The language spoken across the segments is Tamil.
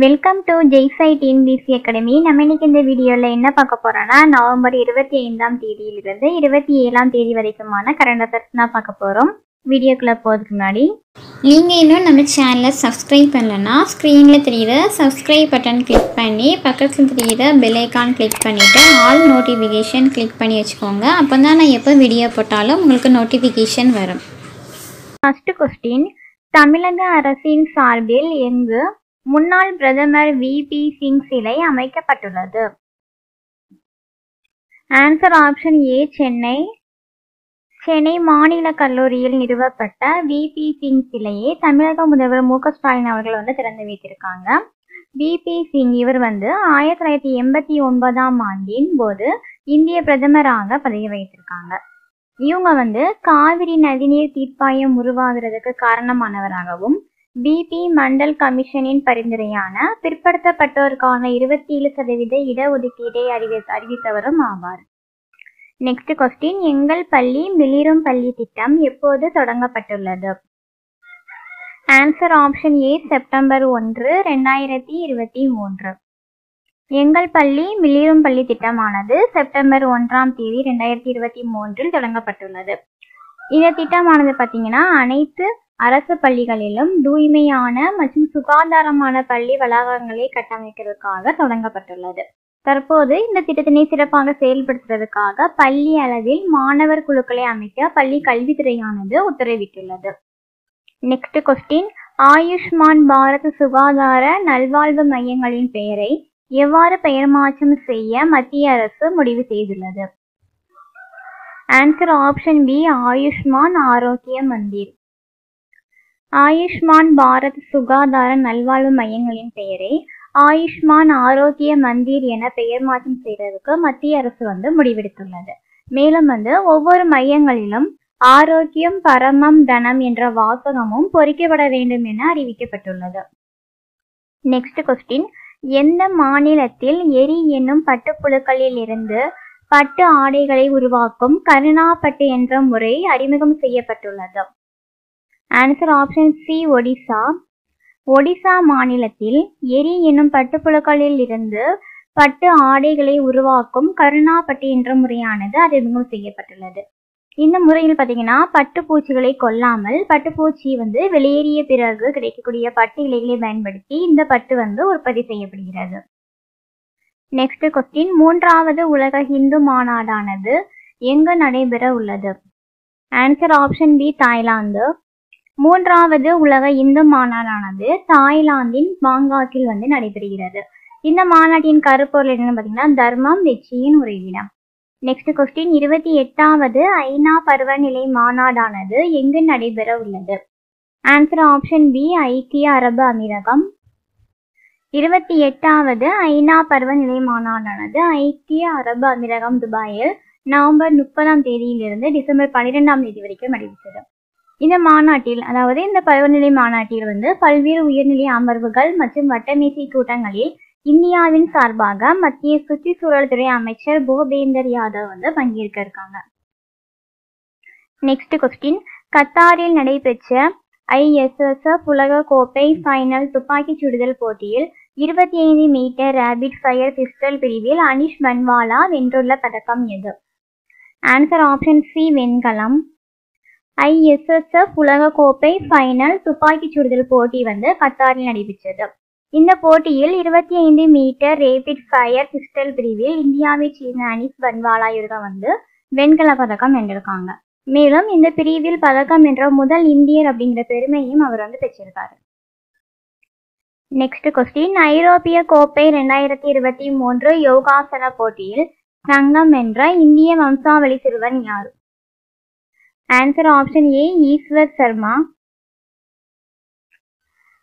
வெல்கம் டு ஜெய்சை டிஎன்பிஎஸ்சி அகாடமி. நம்ம இன்னைக்கு இந்த வீடியோவில் என்ன பார்க்க போறோம்னா, நவம்பர் 25ஆம் தேதியிலிருந்து 27ஆம் தேதி வரைக்குமான கரண்ட் அஃபேர்ஸ் தான் பார்க்க போகிறோம். வீடியோக்குள்ளே போகிறதுக்கு முன்னாடி நீங்கள் இன்னும் நம்ம சேனலை சப்ஸ்கிரைப் பண்ணலைன்னா ஸ்க்ரீனில் தெரியுற சப்ஸ்கிரைப் பட்டன் கிளிக் பண்ணி பக்கத்தில் தெரியுற பெல் ஐக்கான் கிளிக் பண்ணிவிட்டு ஆல் நோட்டிஃபிகேஷன் கிளிக் பண்ணி வச்சுக்கோங்க. அப்போ தான் நான் எப்போ வீடியோ போட்டாலும் உங்களுக்கு நோட்டிஃபிகேஷன் வரும். ஃபர்ஸ்ட் கொஸ்டின், தமிழக அரசின் சார்பில் எங்கு முன்னாள் பிரதமர் விபி சிங் சிலை அமைக்கப்பட்டுள்ளது? ஆன்சர் ஆப்ஷன் ஏ, சென்னை. சென்னை மாநில கல்லூரியில் நிறுவப்பட்ட விபி சிங் சிலையை தமிழக முதல்வர் மு க ஸ்டாலின் அவர்கள் திறந்து வைத்திருக்காங்க. விபி சிங் இவர் 1989ஆம் ஆண்டின் போது இந்திய பிரதமராக பதவி வகித்திருக்காங்க. இவங்க காவிரி நதிநீர் தீர்ப்பாயம் உருவாகிறதுக்கு காரணமானவராகவும் பிபி மண்டல் கமிஷனின் பரிந்துரையான பிற்படுத்தப்பட்டோருக்கான 27% இடஒதுக்கீட்டை அறிவித்தவரும் ஆவார். நெக்ஸ்ட் கொஸ்டின், எங்கள் பள்ளி மிளிரும் பள்ளி திட்டம் எப்போது தொடங்கப்பட்டுள்ளது? ஆன்சர் ஆப்ஷன் ஏ, செப்டம்பர் 1, 2023. எங்கள் பள்ளி மிளிரும் பள்ளி திட்டமானது செப்டம்பர் 1ஆம் தேதி 2023 தொடங்கப்பட்டுள்ளது. இந்த திட்டமானது பார்த்தீங்கன்னா அனைத்து அரசு பள்ளிகளிலும் தூய்மையான மற்றும் சுகாதாரமான பள்ளி வளாகங்களை கட்டமைக்கிறதுக்காக தொடங்கப்பட்டுள்ளது. தற்போது இந்த திட்டத்தினை சிறப்பாக செயல்படுத்துவதற்காக பள்ளி அளவில் மாணவர் குழுக்களை அமைக்க பள்ளி கல்வித்துறையானது உத்தரவிட்டுள்ளது. நெக்ஸ்ட் கொஸ்டின், ஆயுஷ்மான் பாரத் சுகாதார நல்வாழ்வு மையங்களின் பெயரை எவ்வாறு பெயர் மாற்றம் செய்ய மத்திய அரசு முடிவு செய்துள்ளது? ஆன்சர் ஆப்ஷன் பி, ஆயுஷ்மான் ஆரோக்கிய மந்திர். ஆயுஷ்மான் பாரத் சுகாதார நல்வாழ்வு மையங்களின் பெயரை ஆயுஷ்மான் ஆரோக்கிய மந்திர் என பெயர் மாற்றம் செய்வதற்கு மத்திய அரசு முடிவெடுத்துள்ளது. மேலும் ஒவ்வொரு மையங்களிலும் ஆரோக்கியம் பரமம் தனம் என்ற வாசகமும் பொறிக்கப்பட வேண்டும் என அறிவிக்கப்பட்டுள்ளது. நெக்ஸ்ட் கொஸ்டின், எந்த மாநிலத்தில் எரி என்னும் பட்டுப்புழுக்களில் இருந்து பட்டு ஆடைகளை உருவாக்கும் கருணாப்பட்டு என்ற முறை அறிமுகம் செய்யப்பட்டுள்ளது? Answer option C, Odisha. Odisha மாநிலத்தில் எரி என்னும் பட்டுப்புழுக்களில் இருந்து பட்டு ஆடைகளை உருவாக்கும் கருணாப்பட்டு என்ற முறையானது அறிமுகம் செய்யப்பட்டுள்ளது. இந்த முறையில் பார்த்தீங்கன்னா பட்டுப்பூச்சிகளை கொல்லாமல் பட்டுப்பூச்சி வெளியேறிய பிறகு கிடைக்கக்கூடிய பட்டு இலைகளை பயன்படுத்தி இந்த பட்டு உற்பத்தி செய்யப்படுகிறது. நெக்ஸ்ட் கொஸ்டின், 3வது உலக இந்து மாநாடானது எங்கு நடைபெற உள்ளது? Answer option B, Thailand. 3வது உலக இந்து மாநாடானது தாய்லாந்தின் பாங்காக்கில் நடைபெறுகிறது. இந்த மாநாட்டின் கருப்பொருள் என்னன்னு பார்த்தீங்கன்னா தர்மம் வெற்றியின் உறைவிடம். நெக்ஸ்ட் கொஸ்டின், 28வது ஐநா பருவநிலை மாநாடானது எங்கு நடைபெற உள்ளது? ஆன்சர் ஆப்ஷன் பி, ஐக்கிய அரபு அமீரகம். 28வது ஐநா பருவநிலை மாநாடானது ஐக்கிய அரபு அமீரகம் துபாயில் நவம்பர் 30ஆம் தேதியிலிருந்து டிசம்பர் 12ஆம் தேதி வரைக்கும் நடைபெற்றது. இந்த மாநாட்டில் இந்த பருவநிலை மாநாட்டில் பல்வேறு உயர்நிலை அமர்வுகள் மற்றும் வட்டமேசை கூட்டங்களில் இந்தியாவின் சார்பாக மத்திய சுற்றுச்சூழல் துறை அமைச்சர் பூபேந்தர் யாதவ் பங்கேற்க இருக்காங்க. நெக்ஸ்ட் கொஸ்டின், கத்தாரில் நடைபெற்ற ISSF உலக கோப்பை ஃபைனல் துப்பாக்கி சுடுதல் போட்டியில் 25 மீட்டர் ரேபிட் ஃபயர் பிஸ்டல் பிரிவில் அனிஷ் பன்வாலா வென்றுள்ள பதக்கம் எது? ஆன்சர் ஆப்ஷன் சி, வெண்கலம். ISSF உலக கோப்பை ஃபைனல் துப்பாக்கி சுடுதல் போட்டி கத்தாரில் நடைபெற்றது. இந்த போட்டியில் 25 மீட்டர் ரேபிட் ஃபயர் பிஸ்டல் பிரிவில் இந்தியாவை சேர்ந்த அனிஷ் பன்வாலா இவர்கள் வெண்கல பதக்கம் வென்றிருக்காங்க. மேலும் இந்த பிரிவில் பதக்கம் வென்ற முதல் இந்தியர் அப்படிங்கிற பெருமையும் அவர் பெற்றிருக்காரு. நெக்ஸ்ட் கொஸ்டின், ஐரோப்பிய கோப்பை 2023 யோகாசன போட்டியில் தங்கம் வென்ற இந்திய வம்சாவளி சிறுவன் யார்? Answer option A, Ishwar Sharma.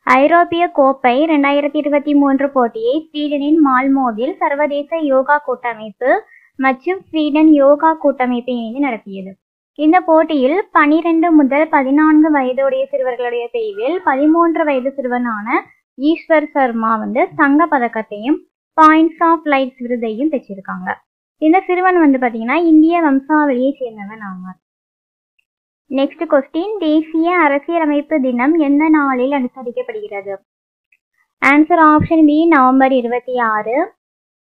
ஐரோப்பிய கோப்பை 2023 போட்டியை ஸ்வீடனின் மால்மோவில் சர்வதேச யோகா கூட்டமைப்பு மற்றும் ஸ்வீடன் யோகா கூட்டமைப்பு இணைந்து நடத்தியது. இந்த போட்டியில் 12 முதல் 14 வயதுடைய சிறுவர்களுடைய பிரிவில் 13 வயது சிறுவனான ஈஸ்வர் சர்மா தங்க பதக்கத்தையும் பாயிண்ட்ஸ் ஆஃப் லைட் விருதையும் பெற்றிருக்காங்க. இந்த சிறுவன் பார்த்தீங்கன்னா இந்திய வம்சாவளியை சேர்ந்தவன் ஆவார். நெக்ஸ்ட் கொஸ்டின், தேசிய அரசியலமைப்பு தினம் எந்த நாளில் அனுசரிக்கப்படுகிறது? Answer option B November 26.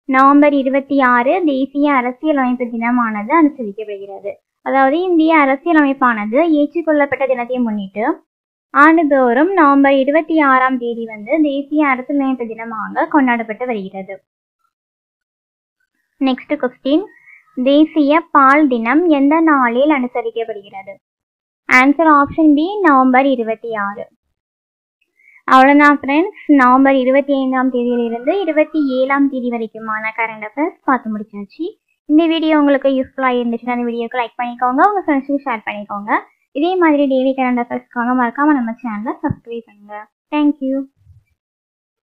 November 26 தேசிய அரசியலமைப்பு தினமானது அனுசரிக்கப்படுகிறது. அதாவது இந்திய அரசியலமைப்பானது ஏற்றுக்கொள்ளப்பட்ட தினத்தை முன்னிட்டு ஆண்டுதோறும் நவம்பர் 26ஆம் தேதி தேசிய அரசியலமைப்பு தினமாக கொண்டாடப்பட்டு வருகிறது. நெக்ஸ்ட் கொஸ்டின், தேசிய பால் தினம் எந்த நாளில் அனுசரிக்கப்படுகிறது? Answer option B November 26. அவ்வளோதான் ஃப்ரெண்ட்ஸ், நவம்பர் 25ஆம் தேதியிலிருந்து 27ஆம் தேதி வரைக்குமான கரண்ட் அஃபேர்ஸ் பார்த்து முடிச்சாச்சு. இந்த வீடியோ உங்களுக்கு யூஸ்ஃபுல்லாக இருந்துச்சுன்னா அந்த வீடியோக்கு லைக் பண்ணிக்கோங்க, உங்கள் ஃப்ரெண்ட்ஸுக்கு ஷேர் பண்ணிக்கோங்க. இதே மாதிரி டெய்லி கரண்ட் அஃபேர்ஸ்க்காக மறக்காமல் நம்ம சேனலை சப்ஸ்கிரைப் பண்ணுங்கள். தேங்க்யூ.